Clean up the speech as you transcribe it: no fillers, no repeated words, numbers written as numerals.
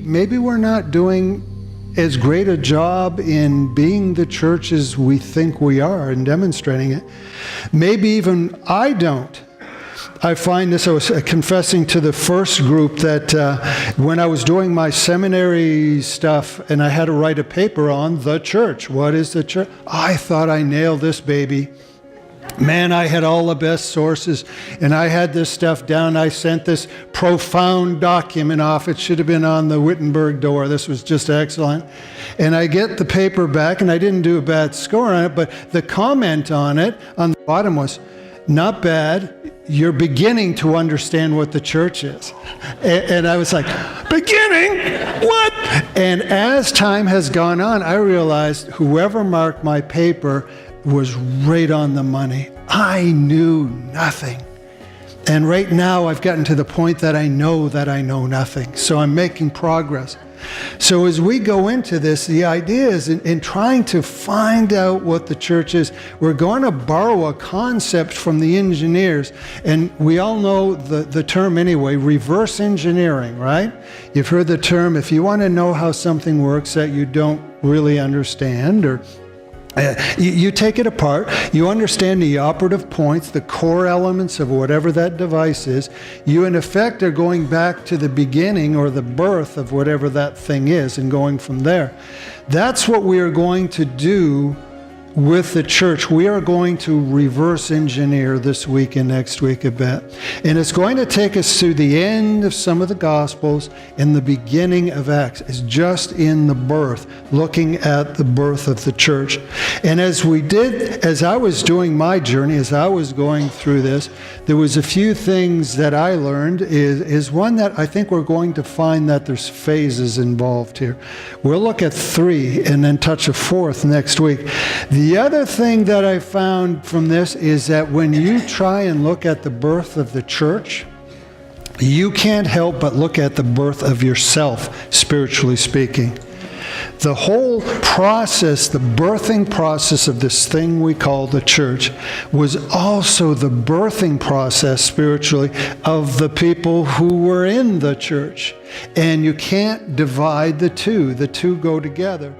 maybe we're not doing as great a job in being the church as we think we are and demonstrating it. Maybe even I don't. I find this, I was confessing to the first group that when I was doing my seminary stuff and I had to write a paper on the church, what is the church? I thought I nailed this baby. Man, I had all the best sources, and I had this stuff down. I sent this profound document off. It should have been on the Wittenberg door. This was just excellent. And I get the paper back, and I didn't do a bad score on it, but the comment on it on the bottom was, not bad. You're beginning to understand what the church is. And I was like, beginning? What? And as time has gone on, I realized whoever marked my paper was right on the money. I knew nothing. And right now I've gotten to the point that I know nothing. So I'm making progress. So as we go into this, the idea is in trying to find out what the church is, we're going to borrow a concept from the engineers. And we all know the term anyway, reverse engineering, right? You've heard the term, if you want to know how something works that you don't really understand, or you take it apart, you understand the operative points, the core elements of whatever that device is. You, in effect, are going back to the beginning or the birth of whatever that thing is and going from there. That's what we are going to do with the church. We are going to reverse engineer this week and next week a bit. And it's going to take us to the end of some of the Gospels and the beginning of Acts. It's just in the birth, looking at the birth of the church. And as I was doing my journey, as I was going through this, there was a few things that I learned is one that I think we're going to find that there's phases involved here. We'll look at 3 and then touch a 4th next week. The other thing that I found from this is that when you try and look at the birth of the church, you can't help but look at the birth of yourself, spiritually speaking. The whole process, the birthing process of this thing we call the church, was also the birthing process spiritually of the people who were in the church. And you can't divide the two. The two go together.